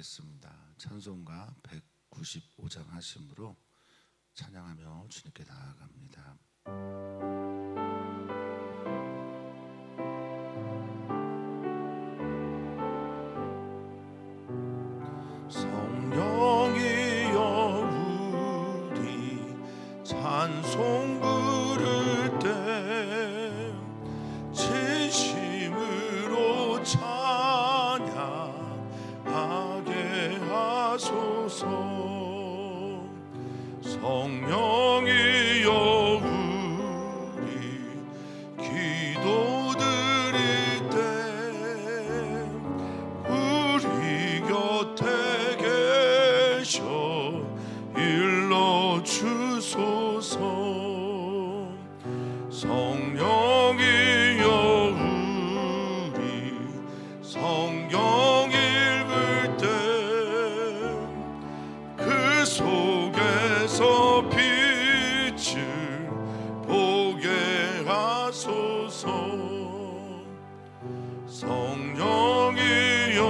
찬양하겠습니다. 찬송가 195장 하심으로 찬양하며 주님께 나아갑니다. 성령이여 우리 찬송 부를 때 진심으로 찬양하게 하소서. 성령이여 우리 기도 드릴 때 우리 곁에 계셔 일러주소서. 성령이여 우리 성경 읽을 때 그 속에서 빛을 보게 하소서. 성령이여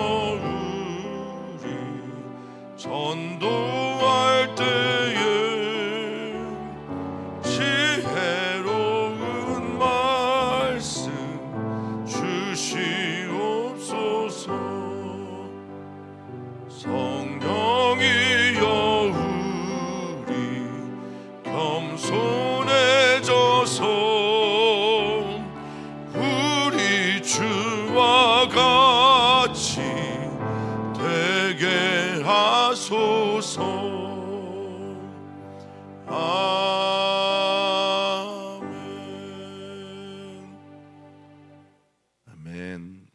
우리 전도할 때에 지혜로운 말씀 주시옵소서. 성령이여 우리 겸손해져서 우리 주와 같이 되게 하소서. 아멘. 아멘.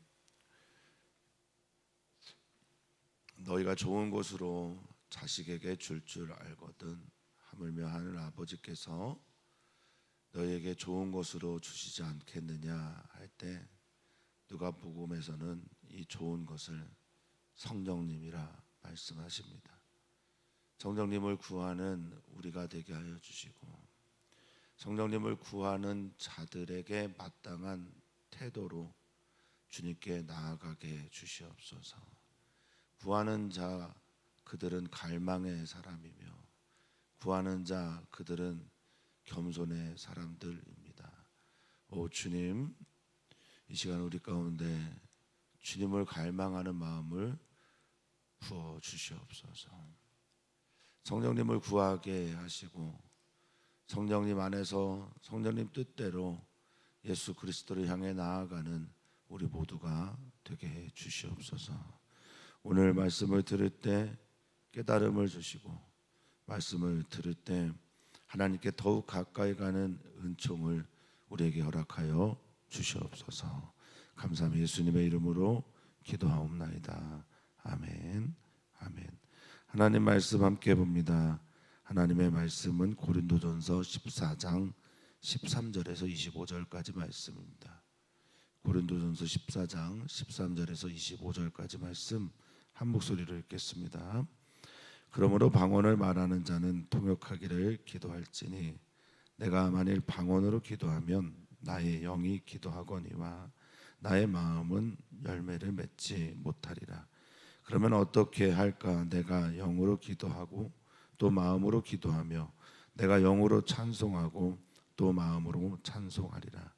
너희가 좋은 것으로 자식에게 줄 알거든 하물며 하늘 아버지께서 너희에게 좋은 것으로 주시지 않겠느냐 할 때 누가복음에서는 이 좋은 것을 성령님이라 말씀하십니다. 성령님을 구하는 우리가 되게 하여 주시고 성령님을 구하는 자들에게 마땅한 태도로 주님께 나아가게 주시옵소서. 구하는 자 그들은 갈망의 사람이며 구하는 자 그들은 겸손의 사람들입니다. 오 주님, 이 시간 우리 가운데 주님을 갈망하는 마음을 부어 주시옵소서. 성령님을 구하게 하시고 성령님 안에서 성령님 뜻대로 예수 그리스도를 향해 나아가는 우리 모두가 되게 해 주시옵소서. 오늘 말씀을 들을 때 깨달음을 주시고 말씀을 들을 때 하나님께 더욱 가까이 가는 은총을 우리에게 허락하여 주시옵소서. 감사합니다. 예수님의 이름으로 기도하옵나이다. 아멘. 아멘. 하나님 말씀 함께 봅니다. 하나님의 말씀은 고린도전서 14장 13절에서 25절까지 말씀입니다. 고린도전서 14장 13절에서 25절까지 말씀 한 목소리로 읽겠습니다. 그러므로 방언을 말하는 자는 통역하기를 기도할지니 내가 만일 방언으로 기도하면 나의 영이 기도하거니와 나의 마음은 열매를 맺지 못하리라. 그러면 어떻게 할까? 내가 영으로 기도하고 또 마음으로 기도하며 내가 영으로 찬송하고 또 마음으로 찬송하리라.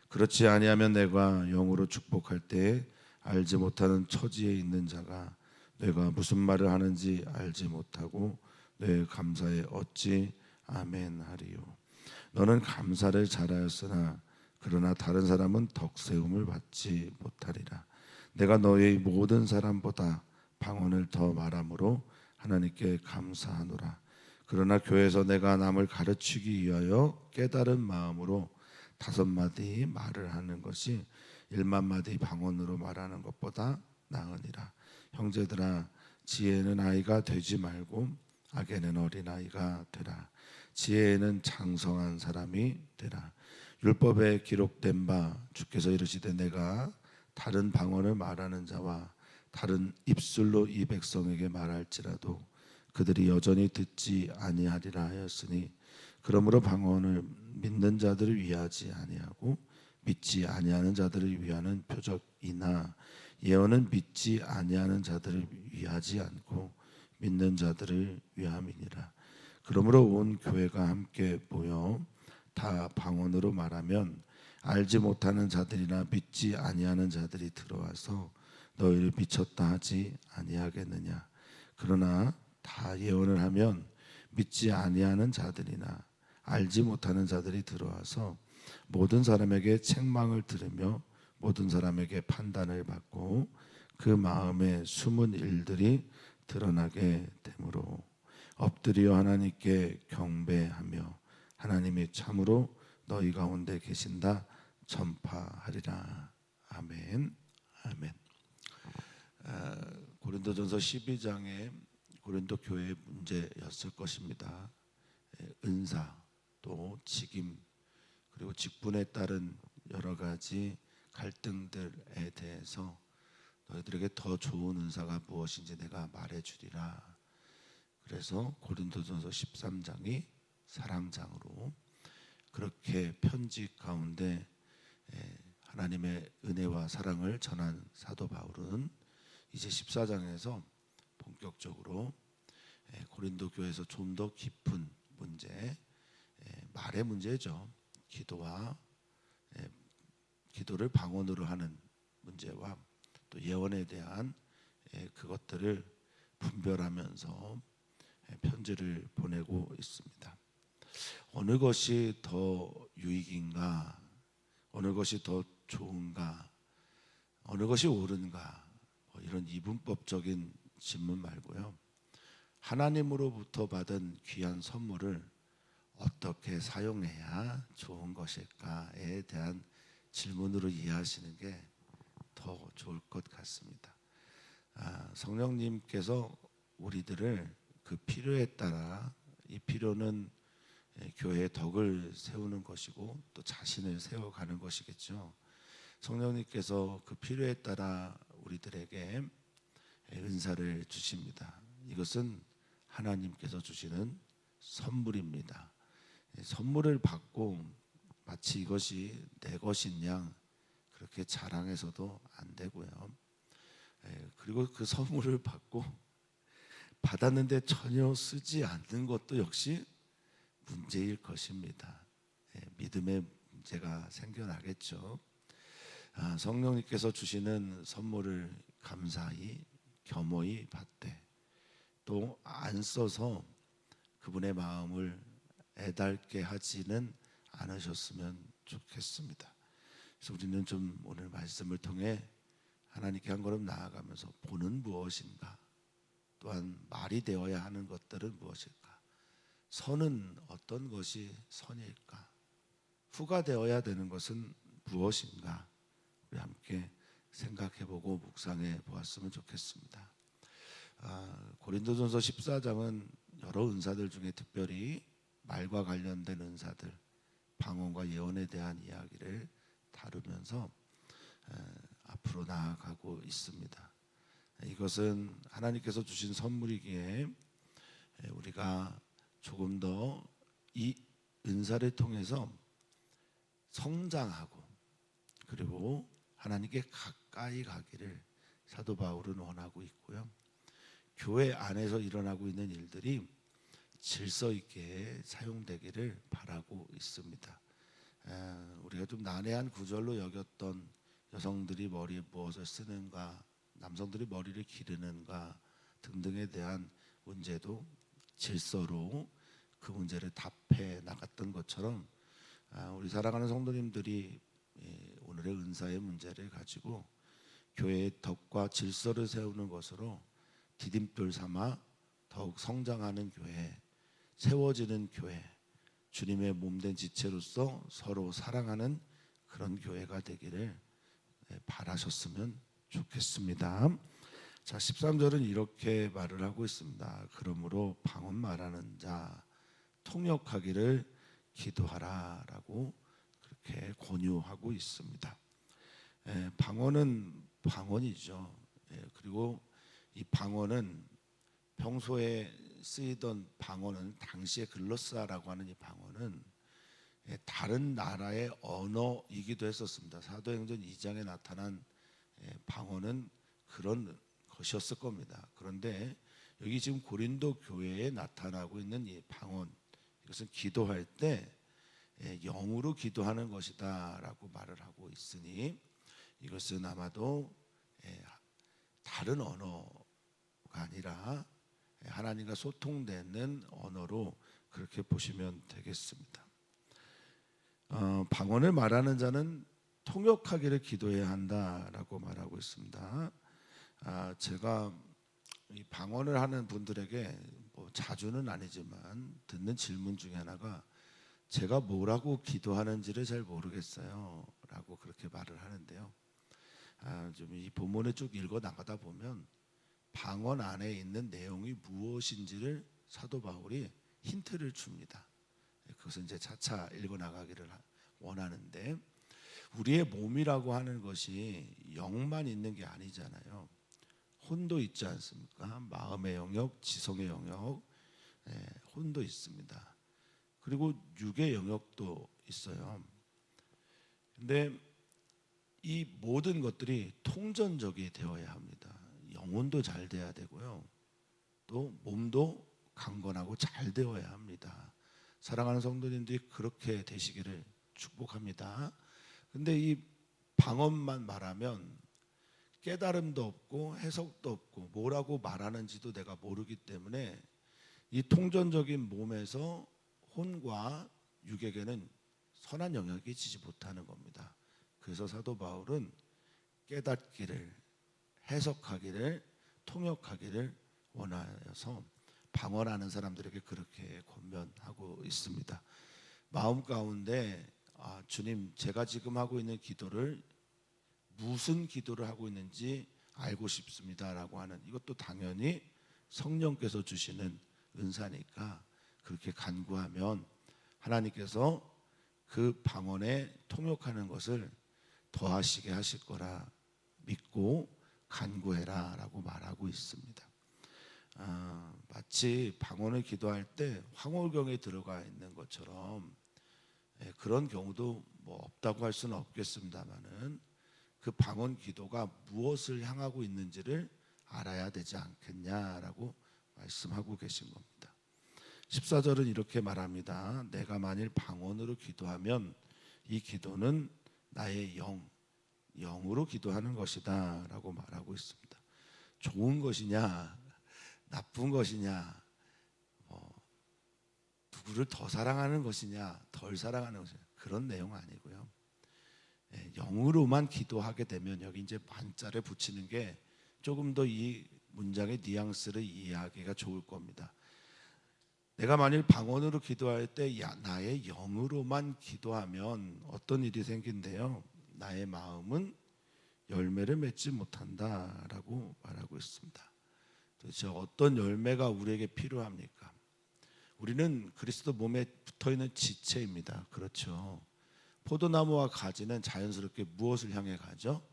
그렇지 아니하면 내가 영으로 축복할 때에 알지 못하는 처지에 있는 자가 내가 무슨 말을 하는지 알지 못하고 내 감사에 어찌 아멘 하리요. 너는 감사를 잘하였으나 그러나 다른 사람은 덕세움을 받지 못하리라. 내가 너희 모든 사람보다 방언을 더 말함으로 하나님께 감사하노라. 그러나 교회에서 내가 남을 가르치기 위하여 깨달은 마음으로 5마디 말을 하는 것이 1만마디 방언으로 말하는 것보다 나으니라. 형제들아, 지혜는 아이가 되지 말고 악에는 어린아이가 되라. 지혜에는 장성한 사람이 되라. 율법에 기록된 바 주께서 이르시되 내가 다른 방언을 말하는 자와 다른 입술로 이 백성에게 말할지라도 그들이 여전히 듣지 아니하리라 하였으니 그러므로 방언을 믿는 자들을 위하지 아니하고 믿지 아니하는 자들을 위하는 표적이나 예언은 믿지 아니하는 자들을 위하지 않고 믿는 자들을 위함이니라. 그러므로 온 교회가 함께 모여 다 방언으로 말하면 알지 못하는 자들이나 믿지 아니하는 자들이 들어와서 너희를 미쳤다 하지 아니하겠느냐. 그러나 다 예언을 하면 믿지 아니하는 자들이나 알지 못하는 자들이 들어와서 모든 사람에게 책망을 들으며 모든 사람에게 판단을 받고 그 마음에 숨은 일들이 드러나게 되므로 엎드려 하나님께 경배하며 하나님이 참으로 너희 가운데 계신다 전파하리라. 아멘. 아멘. 고린도전서 12장의 고린도 교회의 문제였을 것입니다. 은사, 또 직임, 그리고 직분에 따른 여러 가지 갈등들에 대해서 너희들에게 더 좋은 은사가 무엇인지 내가 말해주리라. 그래서 고린도전서 13장이 사랑장으로 그렇게 편지 가운데 하나님의 은혜와 사랑을 전한 사도 바울은 이제 14장에서 본격적으로 고린도 교회에서 좀 더 깊은 문제, 말의 문제죠. 기도를 방언으로 하는 문제와 또 예언에 대한 그것들을 분별하면서 편지를 보내고 있습니다. 어느 것이 더 유익인가, 어느 것이 더 좋은가, 어느 것이 옳은가, 이런 이분법적인 질문 말고요, 하나님으로부터 받은 귀한 선물을 어떻게 사용해야 좋은 것일까에 대한 질문으로 이해하시는 게 더 좋을 것 같습니다. 성령님께서 우리들을 그 필요에 따라, 이 필요는 교회의 덕을 세우는 것이고 또 자신을 세워가는 것이겠죠. 성령님께서 그 필요에 따라 우리들에게 은사를 주십니다. 이것은 하나님께서 주시는 선물입니다. 선물을 받고 마치 이것이 내 것인 양 그렇게 자랑해서도 안 되고요. 그리고 그 선물을 받고 받았는데 전혀 쓰지 않는 것도 역시 문제일 것입니다. 믿음의 문제가 생겨나겠죠. 성령님께서 주시는 선물을 감사히 겸허히 받되 또 안 써서 그분의 마음을 애달게 하지는 않으셨으면 좋겠습니다. 그래서 우리는 좀 오늘 말씀을 통해 하나님께 한 걸음 나아가면서 본은 무엇인가, 또한 말이 되어야 하는 것들은 무엇일까, 선은 어떤 것이 선일까, 후가 되어야 되는 것은 무엇인가, 우리 함께 생각해보고 묵상해 보았으면 좋겠습니다. 고린도전서 14장은 여러 은사들 중에 특별히 말과 관련된 은사들, 방언과 예언에 대한 이야기를 다루면서 앞으로 나아가고 있습니다. 이것은 하나님께서 주신 선물이기에 우리가 조금 더 이 은사를 통해서 성장하고 그리고 하나님께 가까이 가기를 사도 바울은 원하고 있고요. 교회 안에서 일어나고 있는 일들이 질서 있게 사용되기를 바라고 있습니다. 우리가 좀 난해한 구절로 여겼던 여성들이 머리에 무엇을 쓰는가, 남성들이 머리를 기르는가 등등에 대한 문제도 질서로 그 문제를 답해 나갔던 것처럼 우리 사랑하는 성도님들이 오늘의 은사의 문제를 가지고 교회의 덕과 질서를 세우는 것으로 디딤돌 삼아 더욱 성장하는 교회, 세워지는 교회, 주님의 몸된 지체로서 서로 사랑하는 그런 교회가 되기를 바라셨으면 좋겠습니다. 자, 13절은 이렇게 말을 하고 있습니다. 그러므로 방언 말하는 자 통역하기를 기도하라라고 그렇게 권유하고 있습니다. 방언은 방언이죠. 그리고 이 방언은 평소에 쓰이던 방언은 당시의 글로사라고 하는 이 방언은 다른 나라의 언어이기도 했었습니다. 사도행전 2장에 나타난 방언은 그런 것이었을 겁니다. 그런데 여기 지금 고린도 교회에 나타나고 있는 이 방언, 이것은 기도할 때 영으로 기도하는 것이다라고 말을 하고 있으니 이것은 아마도 다른 언어가 아니라 하나님과 소통되는 언어로 그렇게 보시면 되겠습니다. 방언을 말하는 자는 통역하기를 기도해야 한다라고 말하고 있습니다. 제가 이 방언을 하는 분들에게 뭐 자주는 아니지만 듣는 질문 중에 하나가 제가 뭐라고 기도하는지를 잘 모르겠어요 라고 그렇게 말을 하는데요. 좀 이 본문을 쭉 읽어 나가다 보면 방언 안에 있는 내용이 무엇인지를 사도 바울이 힌트를 줍니다. 그것은 이제 차차 읽어 나가기를 원하는데, 우리의 몸이라고 하는 것이 영만 있는 게 아니잖아요. 혼도 있지 않습니까? 마음의 영역, 지성의 영역, 혼도 있습니다. 그리고 육의 영역도 있어요. 근데 이 모든 것들이 통전적이 되어야 합니다. 영혼도 잘 돼야 되고요. 또 몸도 강건하고 잘 되어야 합니다. 사랑하는 성도님들이 그렇게 되시기를 축복합니다. 근데 이 방언만 말하면 깨달음도 없고 해석도 없고 뭐라고 말하는지도 내가 모르기 때문에 이 통전적인 몸에서 혼과 육에게는 선한 영향이 지지 못하는 겁니다. 그래서 사도 바울은 깨닫기를, 해석하기를, 통역하기를 원하여서 방언하는 사람들에게 그렇게 권면하고 있습니다. 마음 가운데 주님, 제가 지금 하고 있는 기도를 무슨 기도를 하고 있는지 알고 싶습니다라고 하는, 이것도 당연히 성령께서 주시는 은사니까 그렇게 간구하면 하나님께서 그 방언에 통역하는 것을 더하시게 하실 거라 믿고 간구해라 라고 말하고 있습니다. 마치 방언을 기도할 때 황홀경에 들어가 있는 것처럼 그런 경우도 뭐 없다고 할 수는 없겠습니다만은 그 방언 기도가 무엇을 향하고 있는지를 알아야 되지 않겠냐라고 말씀하고 계신 겁니다. 14절은 이렇게 말합니다. 내가 만일 방언으로 기도하면 이 기도는 나의 영으로 기도하는 것이다 라고 말하고 있습니다. 좋은 것이냐 나쁜 것이냐, 누구를 더 사랑하는 것이냐 덜 사랑하는 것이냐, 그런 내용 아니고요. 영으로만 기도하게 되면, 여기 이제 만자를 붙이는 게 조금 더 이 문장의 뉘앙스를 이해하기가 좋을 겁니다. 내가 만일 방언으로 기도할 때 나의 영으로만 기도하면 어떤 일이 생긴대요? 나의 마음은 열매를 맺지 못한다라고 말하고 있습니다. 도대체 어떤 열매가 우리에게 필요합니까? 우리는 그리스도 몸에 붙어있는 지체입니다. 그렇죠. 포도나무와 가지는 자연스럽게 무엇을 향해 가죠?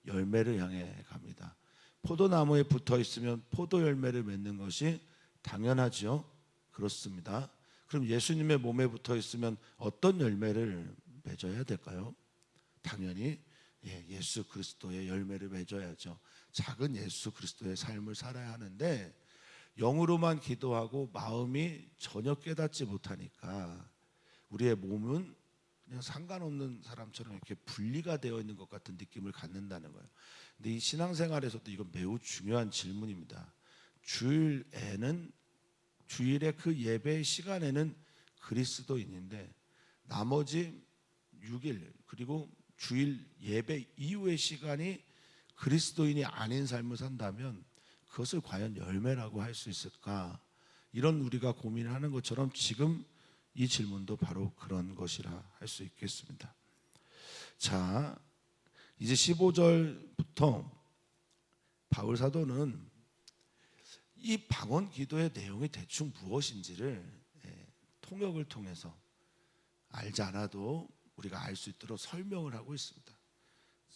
열매를 향해 갑니다. 포도나무에 붙어있으면 포도 열매를 맺는 것이 당연하죠. 그렇습니다. 그럼 예수님의 몸에 붙어있으면 어떤 열매를 맺어야 될까요? 당연히 예수 그리스도의 열매를 맺어야죠. 작은 예수 그리스도의 삶을 살아야 하는데, 영으로만 기도하고 마음이 전혀 깨닫지 못하니까 우리의 몸은 그냥 상관없는 사람처럼 이렇게 분리가 되어 있는 것 같은 느낌을 갖는다는 거예요. 근데 이 신앙생활에서도 이건 매우 중요한 질문입니다. 주일의 그 예배 시간에는 그리스도인인데 나머지 6일 그리고 주일 예배 이후의 시간이 그리스도인이 아닌 삶을 산다면 그것을 과연 열매라고 할 수 있을까? 이런 우리가 고민하는 것처럼 지금 이 질문도 바로 그런 것이라 할 수 있겠습니다. 자, 이제 15절부터 바울 사도는 이 방언 기도의 내용이 대충 무엇인지를 통역을 통해서 알지 않아도 우리가 알 수 있도록 설명을 하고 있습니다.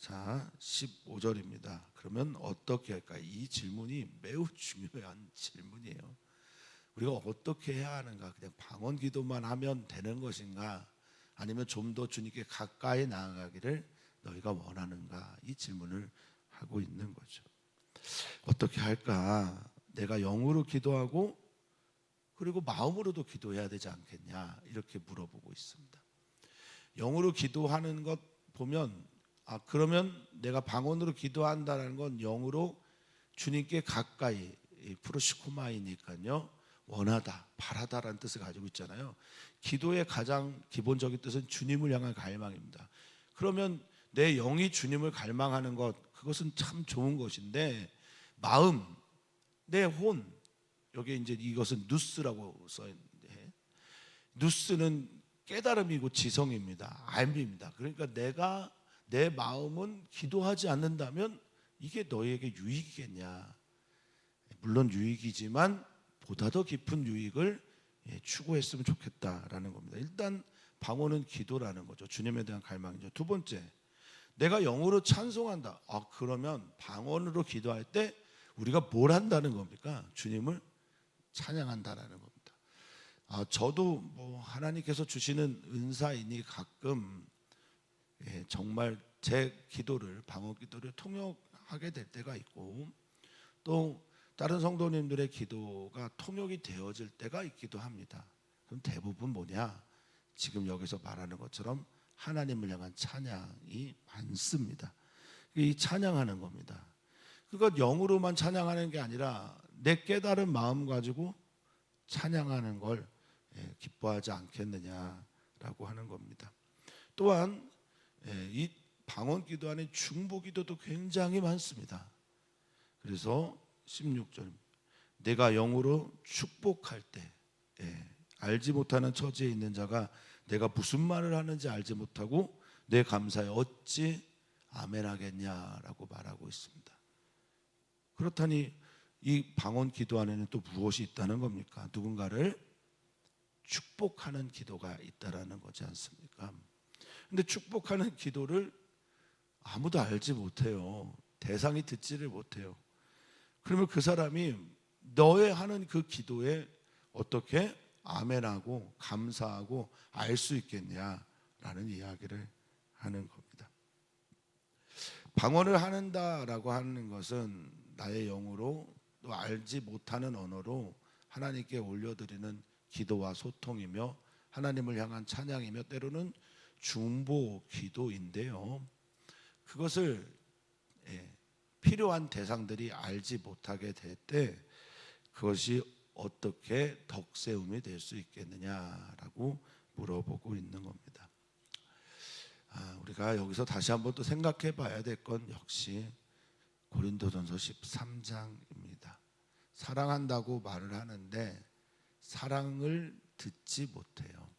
자, 15절입니다. 그러면 어떻게 할까? 이 질문이 매우 중요한 질문이에요. 우리가 어떻게 해야 하는가? 그냥 방언 기도만 하면 되는 것인가? 아니면 좀 더 주님께 가까이 나아가기를 너희가 원하는가? 이 질문을 하고 있는 거죠. 어떻게 할까? 내가 영으로 기도하고 그리고 마음으로도 기도해야 되지 않겠냐 이렇게 물어보고 있습니다. 영으로 기도하는 것 보면 그러면 내가 방언으로 기도한다는 건 영으로 주님께 가까이 프로시코마이니까요 원하다 바라다라는 뜻을 가지고 있잖아요. 기도의 가장 기본적인 뜻은 주님을 향한 갈망입니다. 그러면 내 영이 주님을 갈망하는 것 그것은 참 좋은 것인데 마음 내 혼 여기 이제 이것은 누스라고 써 있는데 누스는 깨달음이고 지성입니다. 알미입니다. 그러니까 내가 내 마음은 기도하지 않는다면 이게 너희에게 유익이겠냐? 물론 유익이지만 보다 더 깊은 유익을 추구했으면 좋겠다라는 겁니다. 일단 방언은 기도라는 거죠. 주님에 대한 갈망이죠. 두 번째, 내가 영으로 찬송한다. 그러면 방언으로 기도할 때 우리가 뭘 한다는 겁니까? 주님을 찬양한다라는 겁니다. 저도 뭐 하나님께서 주시는 은사이니 가끔 정말 제 기도를 방언 기도를 통역하게 될 때가 있고 또 다른 성도님들의 기도가 통역이 되어질 때가 있기도 합니다. 그럼 대부분 뭐냐? 지금 여기서 말하는 것처럼 하나님을 향한 찬양이 많습니다. 이 찬양하는 겁니다. 그것 영으로만 찬양하는 게 아니라 내 깨달은 마음 가지고 찬양하는 걸 기뻐하지 않겠느냐라고 하는 겁니다. 또한 이 방언 기도 안에 중보 기도도 굉장히 많습니다. 그래서 16절 내가 영으로 축복할 때 알지 못하는 처지에 있는 자가 내가 무슨 말을 하는지 알지 못하고 내 감사에 어찌 아멘하겠냐라고 말하고 있습니다. 그렇다니 이 방언 기도 안에는 또 무엇이 있다는 겁니까? 누군가를 축복하는 기도가 있다라는 거지 않습니까? 근데 축복하는 기도를 아무도 알지 못해요. 대상이 듣지를 못해요. 그러면 그 사람이 너의 하는 그 기도에 어떻게 아멘하고 감사하고 알 수 있겠냐라는 이야기를 하는 겁니다. 방언을 한다라고 하는 것은 나의 영으로 또 알지 못하는 언어로 하나님께 올려드리는 기도와 소통이며 하나님을 향한 찬양이며 때로는 중보 기도인데요. 그것을 필요한 대상들이 알지 못하게 될 때 그것이 어떻게 덕세움이 될 수 있겠느냐라고 물어보고 있는 겁니다. 우리가 여기서 다시 한번 또 생각해 봐야 될 건 역시 고린도전서 13장입니다. 사랑한다고 말을 하는데 사랑을 듣지 못해요.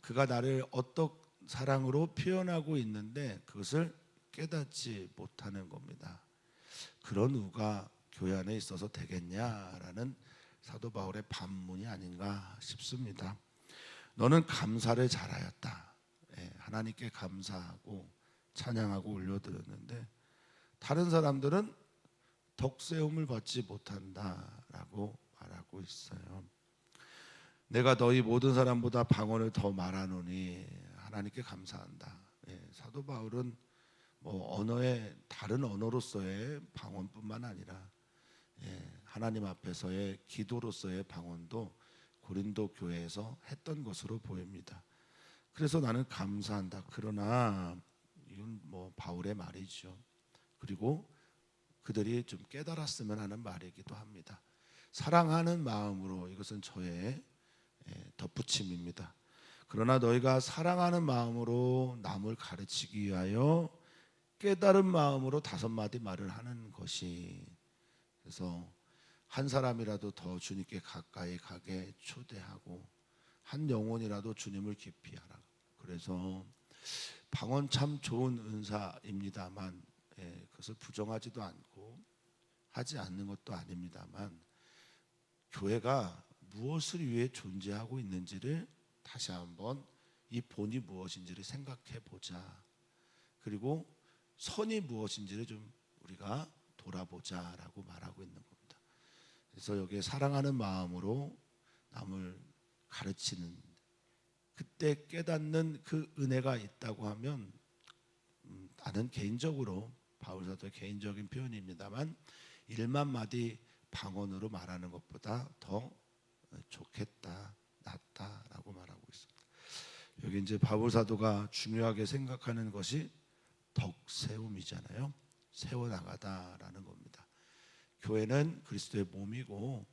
그가 나를 어떤 사랑으로 표현하고 있는데 그것을 깨닫지 못하는 겁니다. 그런 우가 교회 안에 있어서 되겠냐라는 사도 바울의 반문이 아닌가 싶습니다. 너는 감사를 잘하였다. 하나님께 감사하고 찬양하고 올려드렸는데 다른 사람들은 덕세움을 받지 못한다라고 말하고 있어요. 내가 너희 모든 사람보다 방언을 더 말하노니 하나님께 감사한다. 사도 바울은 언어의 다른 언어로서의 방언뿐만 아니라 하나님 앞에서의 기도로서의 방언도 고린도 교회에서 했던 것으로 보입니다. 그래서 나는 감사한다. 그러나 이건 바울의 말이죠. 그리고 그들이 좀 깨달았으면 하는 말이기도 합니다. 사랑하는 마음으로 이것은 저의 덧붙임입니다. 그러나 너희가 사랑하는 마음으로 남을 가르치기 위하여 깨달은 마음으로 5마디 말을 하는 것이 그래서 한 사람이라도 더 주님께 가까이 가게 초대하고 한 영혼이라도 주님을 깊이 하라. 그래서 방언 참 좋은 은사입니다만 그것을 부정하지도 않고 하지 않는 것도 아닙니다만 교회가 무엇을 위해 존재하고 있는지를 다시 한번 이 본이 무엇인지를 생각해 보자. 그리고 선이 무엇인지를 좀 우리가 돌아보자라고 말하고 있는 겁니다. 그래서 여기에 사랑하는 마음으로 남을 가르치는 그때 깨닫는 그 은혜가 있다고 하면 나는 개인적으로 바울 사도의 개인적인 표현입니다만 1만 마디 방언으로 말하는 것보다 더 좋겠다, 낫다라고 말하고 있습니다. 여기 이제 바울 사도가 중요하게 생각하는 것이 덕세움이잖아요. 세워나가다라는 겁니다. 교회는 그리스도의 몸이고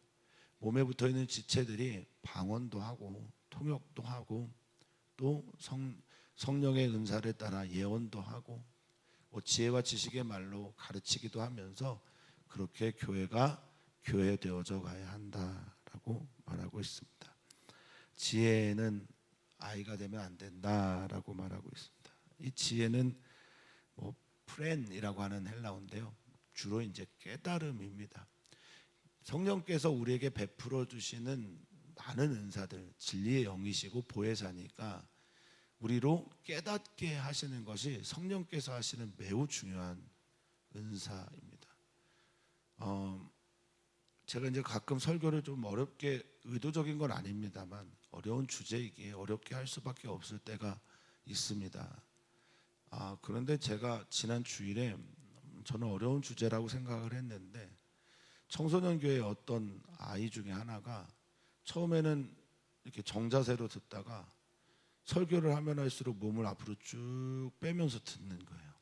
몸에 붙어있는 지체들이 방언도 하고 통역도 하고 또 성령의 은사를 따라 예언도 하고 지혜와 지식의 말로 가르치기도 하면서 그렇게 교회가 교회되어져 가야 한다라고 말하고 있습니다. 지혜는 아이가 되면 안 된다라고 말하고 있습니다. 이 지혜는 프렌이라고 하는 헬라어인데요. 주로 이제 깨달음입니다. 성령께서 우리에게 베풀어 주시는 많은 은사들, 진리의 영이시고 보혜사니까 우리로 깨닫게 하시는 것이 성령께서 하시는 매우 중요한 은사입니다. 제가 이제 가끔 설교를 좀 어렵게, 의도적인 건 아닙니다만 어려운 주제이기에 어렵게 할 수밖에 없을 때가 있습니다. 그런데 제가 지난 주일에 저는 어려운 주제라고 생각을 했는데 청소년 교회 어떤 아이 중에 하나가 처음에는 이렇게 정자세로 듣다가 설교를 하면 할수록 몸을 앞으로 쭉 빼면서 듣는 거예요.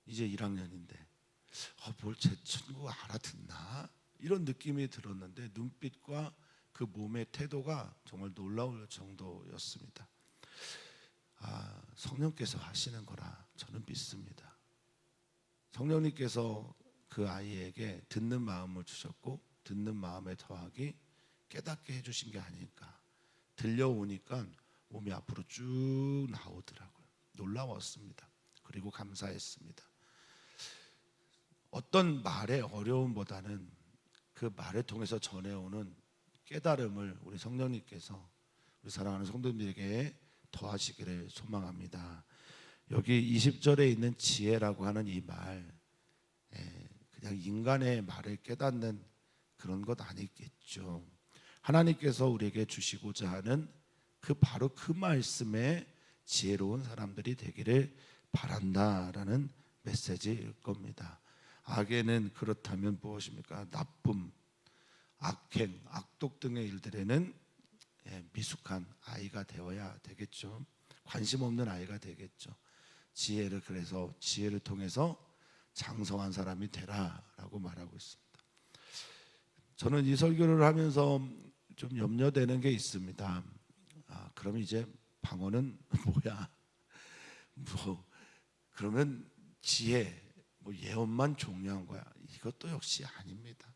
이제 1학년인데 뭘 제 친구가 알아듣나? 이런 느낌이 들었는데 눈빛과 그 몸의 태도가 정말 놀라울 정도였습니다. 성령께서 하시는 거라 저는 믿습니다. 성령님께서 그 아이에게 듣는 마음을 주셨고 듣는 마음에 더하기 깨닫게 해주신 게 아닐까. 들려오니까 몸이 앞으로 쭉 나오더라고요. 놀라웠습니다. 그리고 감사했습니다. 어떤 말의 어려움보다는 그 말을 통해서 전해오는 깨달음을 우리 성령님께서 우리 사랑하는 성도님들에게 더하시기를 소망합니다. 여기 20절에 있는 지혜라고 하는 이 말, 그냥 인간의 말을 깨닫는 그런 것 아니겠죠. 하나님께서 우리에게 주시고자 하는 바로 그 말씀에 지혜로운 사람들이 되기를 바란다라는 메시지일 겁니다. 악에는 그렇다면 무엇입니까? 나쁨, 악행, 악독 등의 일들에는 미숙한 아이가 되어야 되겠죠. 관심 없는 아이가 되겠죠. 그래서 지혜를 통해서 장성한 사람이 되라라고 말하고 있습니다. 저는 이 설교를 하면서 좀 염려되는 게 있습니다. 그럼 이제 방언은 뭐야? 그러면 지혜, 예언만 종료한 거야? 이것도 역시 아닙니다.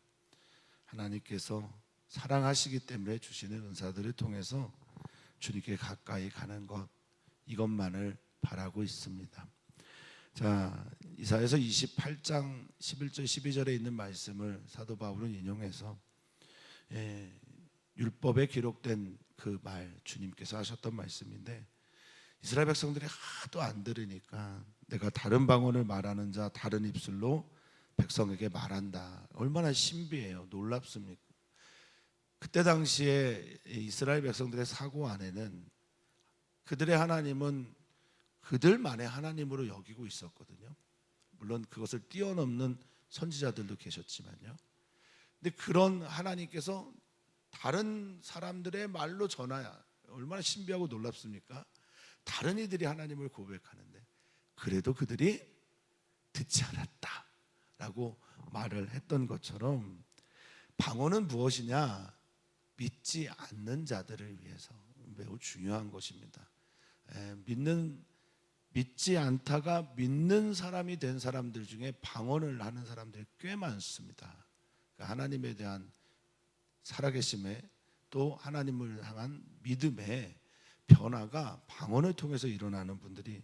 하나님께서 사랑하시기 때문에 주시는 은사들을 통해서 주님께 가까이 가는 것, 이것만을 바라고 있습니다. 자, 이사야서 28장 11절 12절에 있는 말씀을 사도 바울은 인용해서 율법에 기록된 그 말, 주님께서 하셨던 말씀인데 이스라엘 백성들이 하도 안 들으니까 내가 다른 방언을 말하는 자 다른 입술로 백성에게 말한다. 얼마나 신비해요. 놀랍습니까? 그때 당시에 이스라엘 백성들의 사고 안에는 그들의 하나님은 그들만의 하나님으로 여기고 있었거든요. 물론 그것을 뛰어넘는 선지자들도 계셨지만요. 근데 그런 하나님께서 다른 사람들의 말로 전하야 얼마나 신비하고 놀랍습니까? 다른 이들이 하나님을 고백하는데 그래도 그들이 듣지 않았다라고 말을 했던 것처럼 방언은 무엇이냐? 믿지 않는 자들을 위해서 매우 중요한 것입니다. 믿지 않다가 믿는 사람이 된 사람들 중에 방언을 하는 사람들이 꽤 많습니다. 그러니까 하나님에 대한 살아계심에 또 하나님을 향한 믿음의 변화가 방언을 통해서 일어나는 분들이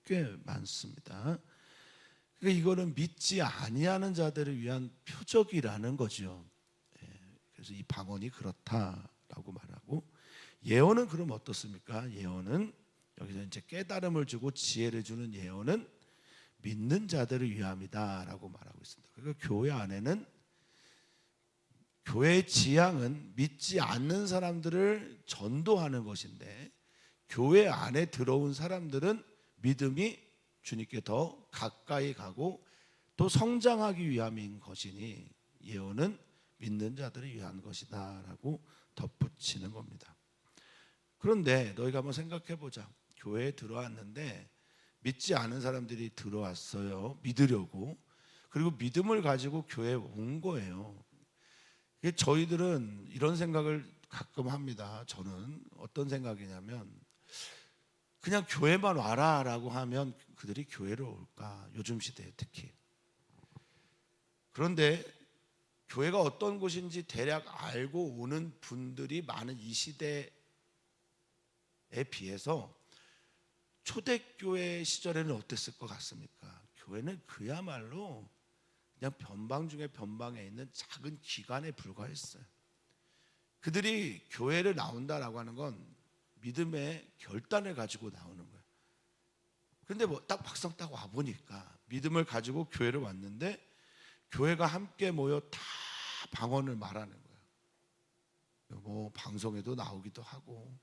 꽤 많습니다. 그러니까 이거는 믿지 아니하는 자들을 위한 표적이라는 거죠. 그래서 이 방언이 그렇다라고 말하고, 예언은 그럼 어떻습니까? 예언은 여기서 이제 깨달음을 주고 지혜를 주는 예언은 믿는 자들을 위함이다라고 말하고 있습니다. 그러니까 교회 안에는, 교회의 지향은 믿지 않는 사람들을 전도하는 것인데 교회 안에 들어온 사람들은 믿음이 주님께 더 가까이 가고 또 성장하기 위함인 것이니 예언은 믿는 자들을 위한 것이다라고 덧붙이는 겁니다. 그런데 너희가 한번 생각해 보자. 교회에 들어왔는데 믿지 않은 사람들이 들어왔어요. 믿으려고. 그리고 믿음을 가지고 교회에 온 거예요. 저희들은 이런 생각을 가끔 합니다. 저는 어떤 생각이냐면 그냥 교회만 와라라고 하면 그들이 교회로 올까? 요즘 시대에 특히. 그런데 교회가 어떤 곳인지 대략 알고 오는 분들이 많은 이 시대에 비해서 초대교회 시절에는 어땠을 것 같습니까? 교회는 그야말로 그냥 변방 중에 변방에 있는 작은 기관에 불과했어요. 그들이 교회를 나온다라고 하는 건 믿음의 결단을 가지고 나오는 거예요. 그런데 뭐 딱 막상 딱 와보니까 믿음을 가지고 교회를 왔는데 교회가 함께 모여 다 방언을 말하는 거예요. 뭐 방송에도 나오기도 하고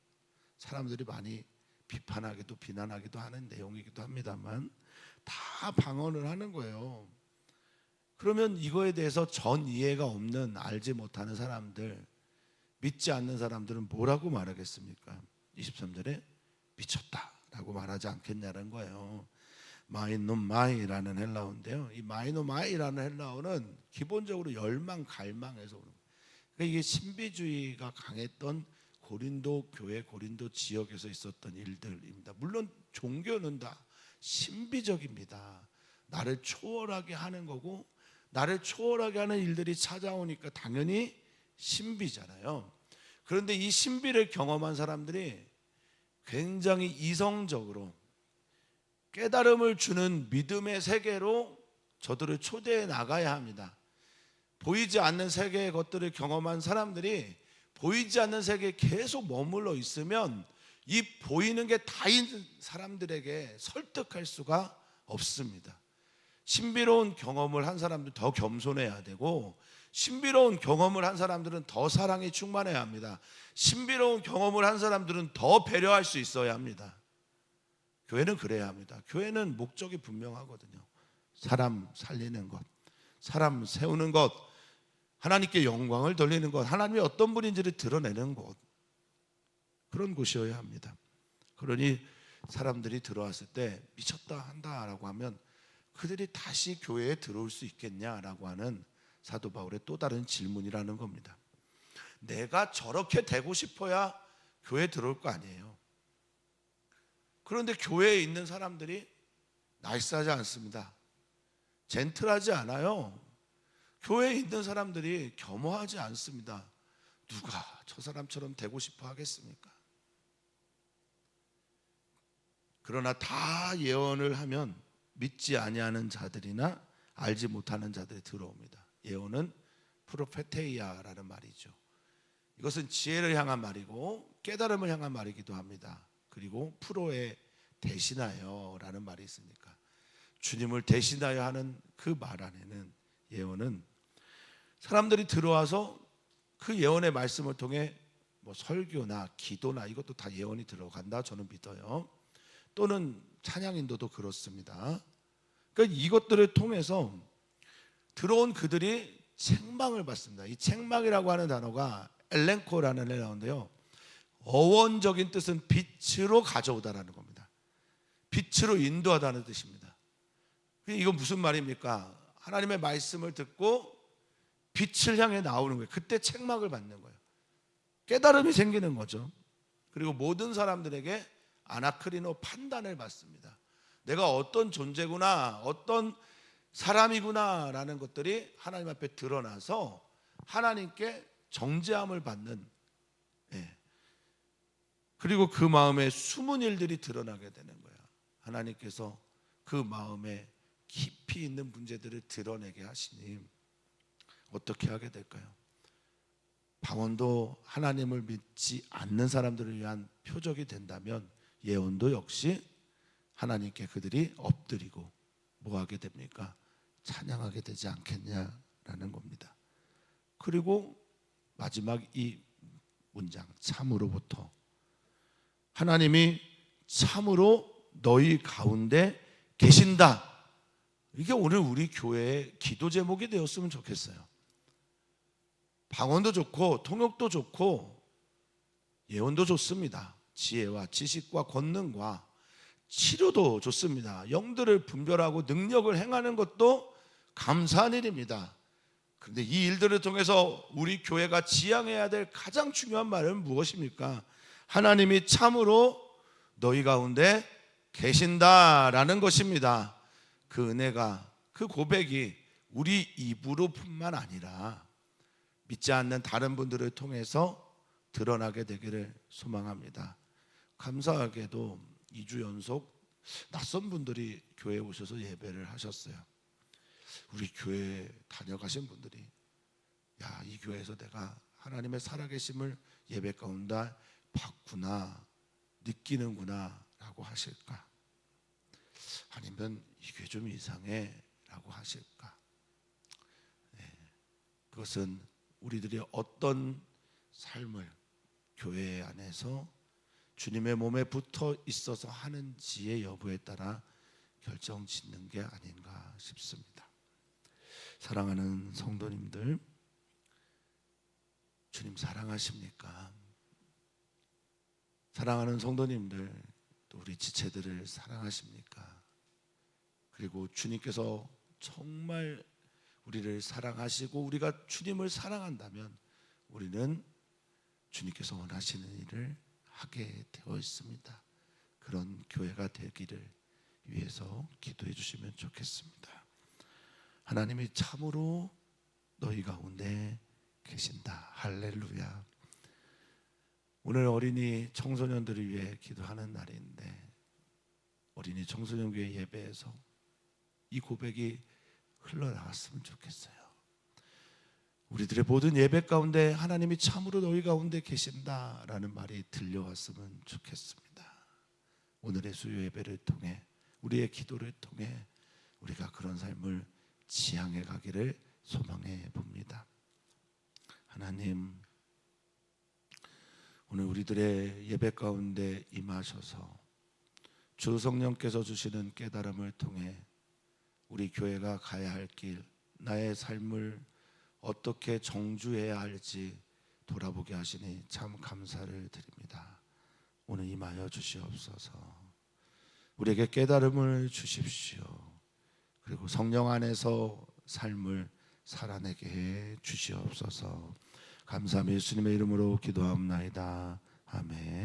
사람들이 많이 비판하기도 비난하기도 하는 내용이기도 합니다만 다 방언을 하는 거예요. 그러면 이거에 대해서 전 이해가 없는 알지 못하는 사람들, 믿지 않는 사람들은 뭐라고 말하겠습니까? 23절에 미쳤다라고 말하지 않겠냐는 거예요. 마이노마이라는 헬라어인데요. 이 마이노마이라는 헬라어는 기본적으로 열망, 갈망에서 오는 거예요. 그러니까 이게 신비주의가 강했던 고린도 교회, 고린도 지역에서 있었던 일들입니다. 물론 종교는 다 신비적입니다. 나를 초월하게 하는 거고 나를 초월하게 하는 일들이 찾아오니까 당연히 신비잖아요. 그런데 이 신비를 경험한 사람들이 굉장히 이성적으로 깨달음을 주는 믿음의 세계로 저들을 초대해 나가야 합니다. 보이지 않는 세계의 것들을 경험한 사람들이 보이지 않는 세계에 계속 머물러 있으면 이 보이는 게 다인 사람들에게 설득할 수가 없습니다. 신비로운 경험을 한 사람들은 더 겸손해야 되고 신비로운 경험을 한 사람들은 더 사랑이 충만해야 합니다. 신비로운 경험을 한 사람들은 더 배려할 수 있어야 합니다. 교회는 그래야 합니다. 교회는 목적이 분명하거든요. 사람 살리는 것, 사람 세우는 것, 하나님께 영광을 돌리는 것, 하나님이 어떤 분인지를 드러내는 곳, 그런 곳이어야 합니다. 그러니 사람들이 들어왔을 때 미쳤다 한다라고 하면 그들이 다시 교회에 들어올 수 있겠냐라고 하는 사도 바울의 또 다른 질문이라는 겁니다. 내가 저렇게 되고 싶어야 교회에 들어올 거 아니에요. 그런데 교회에 있는 사람들이 나이스하지 않습니다. 젠틀하지 않아요. 교회에 있는 사람들이 겸허하지 않습니다. 누가 저 사람처럼 되고 싶어 하겠습니까? 그러나 다 예언을 하면 믿지 아니하는 자들이나 알지 못하는 자들이 들어옵니다. 예언은 프로페테이아라는 말이죠. 이것은 지혜를 향한 말이고 깨달음을 향한 말이기도 합니다. 그리고 프로에 대신하여 라는 말이 있으니까 주님을 대신하여 하는 그 말 안에는 예언은 사람들이 들어와서 그 예언의 말씀을 통해 뭐 설교나 기도나 이것도 다 예언이 들어간다 저는 믿어요. 또는 찬양 인도도 그렇습니다. 그러니까 이것들을 통해서 들어온 그들이 책망을 받습니다. 이 책망이라고 하는 단어가 엘렌코라는 단어인데요. 어원적인 뜻은 빛으로 가져오다라는 겁니다. 빛으로 인도하다는 뜻입니다. 이건 무슨 말입니까? 하나님의 말씀을 듣고 빛을 향해 나오는 거예요. 그때 책망을 받는 거예요. 깨달음이 생기는 거죠. 그리고 모든 사람들에게 아나크리노 판단을 받습니다. 내가 어떤 존재구나, 어떤 사람이구나라는 것들이 하나님 앞에 드러나서 하나님께 정죄함을 받는, 그리고 그 마음에 숨은 일들이 드러나게 되는 거야. 하나님께서 그 마음에 깊이 있는 문제들을 드러내게 하시니 어떻게 하게 될까요? 방언도 하나님을 믿지 않는 사람들을 위한 표적이 된다면 예언도 역시 하나님께 그들이 엎드리고 뭐 하게 됩니까? 찬양하게 되지 않겠냐라는 겁니다. 그리고 마지막 이 문장 참으로부터 하나님이 참으로 너희 가운데 계신다. 이게 오늘 우리 교회의 기도 제목이 되었으면 좋겠어요. 방언도 좋고 통역도 좋고 예언도 좋습니다. 지혜와 지식과 권능과 치료도 좋습니다. 영들을 분별하고 능력을 행하는 것도 감사한 일입니다. 그런데 이 일들을 통해서 우리 교회가 지향해야 될 가장 중요한 말은 무엇입니까? 하나님이 참으로 너희 가운데 계신다라는 것입니다. 그 은혜가, 그 고백이 우리 입으로뿐만 아니라 믿지 않는 다른 분들을 통해서 드러나게 되기를 소망합니다. 감사하게도 2주 연속 낯선 분들이 교회에 오셔서 예배를 하셨어요. 우리 교회에 다녀가신 분들이 야, 이 교회에서 내가 하나님의 살아계심을 예배 가운데 봤구나, 느끼는구나 라고 하실까? 아니면 이 교회 좀 이상해 라고 하실까? 그것은 우리들이 어떤 삶을 교회 안에서 주님의 몸에 붙어 있어서 하는지의 여부에 따라 결정 짓는 게 아닌가 싶습니다. 사랑하는 성도님들, 주님 사랑하십니까? 사랑하는 성도님들, 또 우리 지체들을 사랑하십니까? 그리고 주님께서 정말 우리를 사랑하시고 우리가 주님을 사랑한다면 우리는 주님께서 원하시는 일을 하게 되어 있습니다. 그런 교회가 되기를 위해서 기도해 주시면 좋겠습니다. 하나님이 참으로 너희 가운데 계신다. 할렐루야. 오늘 어린이 청소년들을 위해 기도하는 날인데 어린이 청소년교회 예배에서 이 고백이 흘러나갔으면 좋겠어요. 우리들의 모든 예배 가운데 하나님이 참으로 너희 가운데 계신다라는 말이 들려왔으면 좋겠습니다. 오늘의 수요 예배를 통해 우리의 기도를 통해 우리가 그런 삶을 지향해 가기를 소망해 봅니다. 하나님, 오늘 우리들의 예배 가운데 임하셔서 주 성령께서 주시는 깨달음을 통해 우리 교회가 가야 할 길, 나의 삶을 어떻게 정주해야 할지 돌아보게 하시니 참 감사를 드립니다. 오늘 임하여 주시옵소서. 우리에게 깨달음을 주십시오. 그리고 성령 안에서 삶을 살아내게 해 주시옵소서. 감사하며 예수님의 이름으로 기도하옵나이다. 아멘.